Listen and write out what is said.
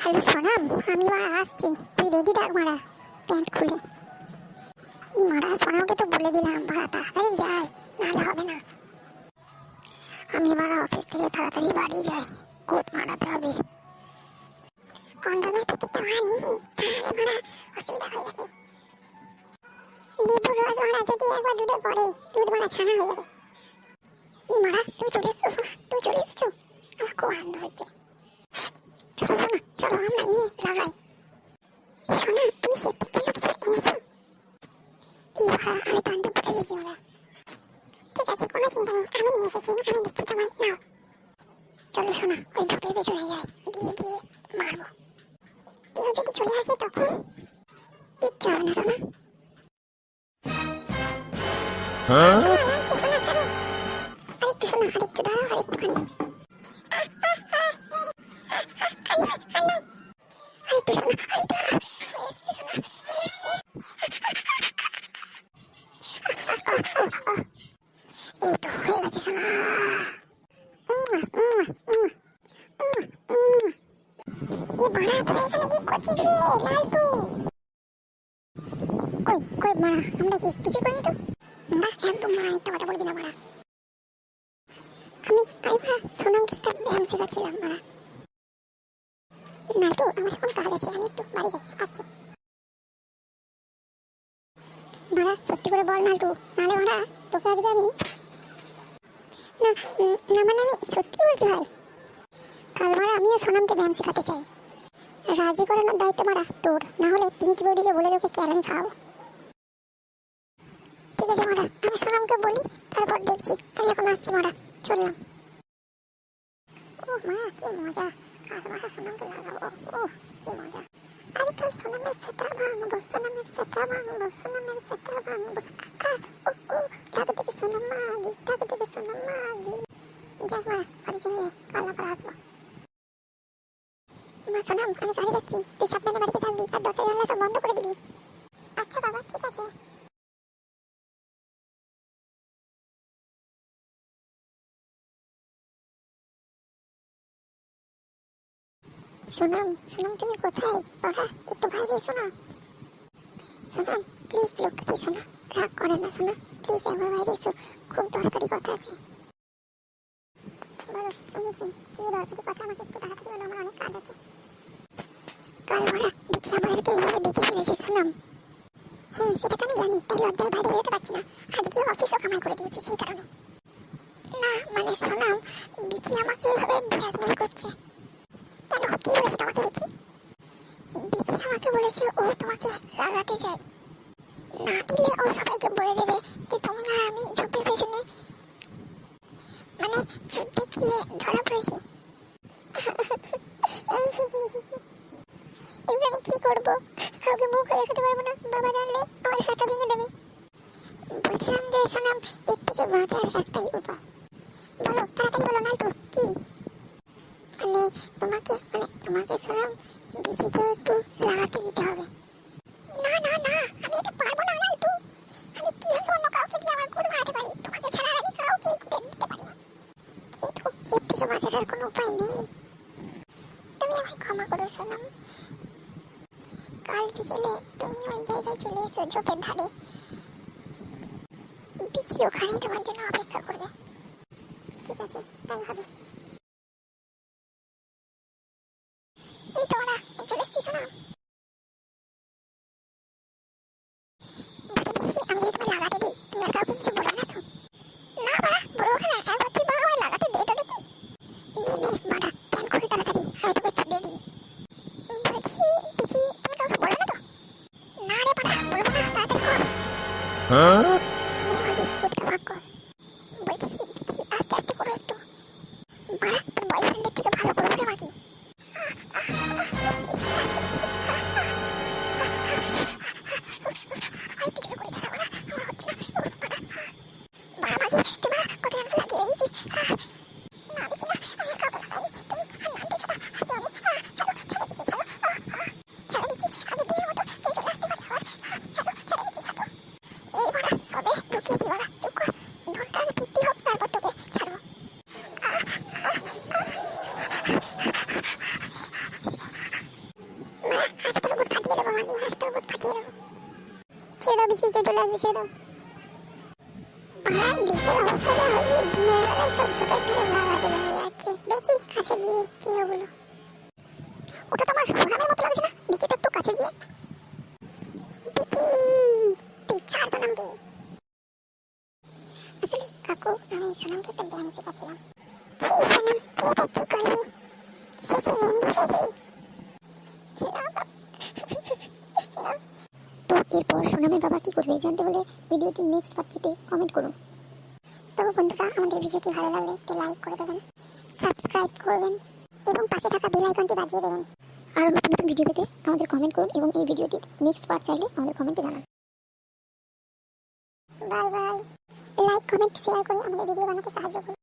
Hello Sonam, আমি মারা আসছি, তুই রেডি থাক মারা, প্যান্ট খুলে। ই মারা সোনামকে তো বলে দিলাম মারা তাড়াতাড়ি যায়, নাহলে হবে না। আমি মারা অফিস থেকে তাড়াতাড়ি বাড়ি যাই, কোট মারাতে হবে। কন্ডমের প্যাকেটটা আনি, তাহলে মারা অসুবিধা হয়ে যাবে। লেবুর রস মারা যদি একবার দুধে পড়ে, দুধ মারা ছানা হয়ে যাবে। ই মারা তুমি চলে এসছো সোনা, তুমি চলে এসছো, আমার খুব আনন্দ হচ্ছে। চলো সোনা, চলো আমরা লাগাই। সোনা তুমি সেফটির জন্য কিছু এনেছো? কি মারা আমি তো আনতে ভুলে গেছি মারা। ঠিক আছে কোনো চিন্তা নেই, আমি নিয়ে এসেছি, আমি দিচ্ছি তোমায়, নাও। চলো সোনা ওই ঢোপের পেছনে যাই, গিয়ে মারবো। কেউ যদি চলে আসে তখন কিচ্ছু হবে না সোনা। সোনা ছাড়ো, আরেকটু সোনা, আরেকটু দাঁড়াও, আরেকটুখানি, আরেকটু সোনা, এই তো হয়ে গেছে সোনা। মারা তোরা এখানে কি করছিস রে লালটু? কই মারা, আমরা কিছু করিনি তো। মারা একদম মারা মিথ্যা কথা বলবি না মারা। আমি মারা সোনামকে একটা ব্যায়াম শেখাচ্ছিলাম মারা। নালটু আমার এখন কাজ আছে, আমি একটু বাড়ি যাই, আসছি। মারা সত্যি করে বল নালটু, নাহলে মারা তোকে আজকে আমি না মানে আমি সত্যি বলছি ভাই। কাল মারা আমিও সোনামকে ব্যায়াম শেখাতে চাই। রাজি করানোর দায়িত্ব মারা তোর, না হলে পিঙ্কি বৌদিকে বলে তোকে ক্যারানি খাওয়াবো। ঠিক আছে মারা, আমি সোনামকে বলি, তারপর দেখছি। আমি এখন আসছি মারা, চললাম। ও মারা কি মজা, কাল মারা সোনামকে লাগাবো, ও কি মজা। আরে কাল সোনামের সেটা ভাঙবো, সোনামের সেটা ভাঙবো, সোনামের সেটা ভাঙবো। টাকা দেবে সোনাম মাগি, টাকা দেবে সোনাম মাগি। যাই মারা, বাড়ি চলে যাই, কাল আবার আসবো। মা সোনাম আমি কাজে যাচ্ছি, তুই সাবধানে বাড়িতে থাকবি আর দরজা জানলা সব বন্ধ করে দিবি। আচ্ছা বাবা ঠিক আছে। সোনাম তুমি কোথায় বাবা, একটু বাইরে এসো না। সোনাম প্লিজ লক্ষ্মী সোনা, রাগ করে না সোনা, প্লিজ একবার বাইরে এসো, খুব দরকারি কথা আছে। বলো শুনছি, কি দরকারি কথা, আমাকে একটু তাড়াতাড়ি বলো, আমার অনেক কাজ আছে। কাল ওরা বিচ্ছি আমাদেরকে এইভাবে দেখে ফেলেছে সোনাম। হ্যাঁ সেটা তো আমি জানি, তাই লজ্জায় বাইরে বেরোতে পারছি না। আজকে অফিসও কামাই করে দিয়েছি সেই কারণে। না মানে সোনাম, বিচি আমাকে এভাবে ব্ল্যাকমেল করছে। কেন, কি বলেছে তোমাকে বিচি? বিচি আমাকে বলেছে ও তোমাকে লাগাতে চায়, না দিলে ও সবাইকে বলে দেবে যে তুমি আর আমি ঝোপের পেছনে মানে যুদ্ধে গিয়ে ধরা পড়েছি। এবার আমি কি করবো, কাউকে মুখ দেখাতে পারবো না, বাবা জানলে আমার হাতটা ভেঙে দেবে। বলছিলাম যে সোনাম এর থেকে বাঁচার একটাই উপায়, বলো তাড়াতাড়ি বলো নালটু কি? মানে তোমাকে সোনাম বিচিকেও একটু লাগাতে দিতে হবে। না না না, আমি এটা পারবো না নালটু, আমি কিভাবে অন্য কাউকে দিয়ে আমার খুদ বাড়াতে পারি, তোমাকে ছাড়া আমি কাউকে দিতে পারি না। কিন্তু এর থেকে বাঁচার আর কোনো উপায় নেই, তুমি আমায় ক্ষমা করো সোনাম। কাল বিকেলে তুমি ওই জায়গায় চলে এসো ঝোপের ধারে, বিচি ওখানেই তোমার জন্য অপেক্ষা করবে। ঠিক আছে তাই হবে। এই তো ওরা চলে এসছি সোনাম। বলছি বিচি, আমি যদি তোমায় লাগাতে দিই তুমি আর কাউকে কিছু বলবে না তো? না বাড়া বড় ওখানে, একবার তুই বড় আমায় লাগাতে দে তো দেখি। নে বাড়া প্যান খুলে তাড়াতাড়ি, আমি তোকে একটু দিয়ে দিই। বলছি বিচি তুমি কাউকে বলবে না তো? না রে বাড়া বলবো না, তাড়াতাড়ি কর। নে মাগি কুদটা ভাগ কর। বলছি বিচি আস্তে আস্তে করো একটু, বাড়া তোর বয়ফ্রেন্ডের থেকে ভালো করবো রে মাগি। ছেড়ে দাও। দেশের অবস্থা যা হয়েছে, দিনের বেলায় সব ঝোপের ধারে লাগাতে লেগে যাচ্ছে। দেখি কাছে গিয়ে কি হলো। ওটা তোমার সোনামের মতো লাগছে না? দেখি তো একটু কাছে গিয়ে। পিছার সোনামকে। আসলে কাকু, আমি সোনামকে একটা ব্যায়াম শেখাচ্ছিলাম। সোনাম, এটা কি করবি? শেষে রেন্ডি হয়ে গেলি। তো এরপর সোনামের বাবা কি করবে জানতে হলে ভিডিওটি নেক্সট পার্ট পেতে কমেন্ট করুন। তো বন্ধুরা, আমাদের ভিডিওটি ভালো লাগলে একটি লাইক করে দেবেন, সাবস্ক্রাইব করবেন এবং পাশে থাকা বেল আইকনটি বাজিয়ে দেবেন। আর নতুন নতুন ভিডিও পেতে আমাদের কমেন্ট করুন এবং এই ভিডিওটির নেক্সট পার্ট চাইলে আমাদের কমেন্টে জানান। Bye bye. Like, comment, share করে আমাদের ভিডিও বানাতে সাহায্য করুন।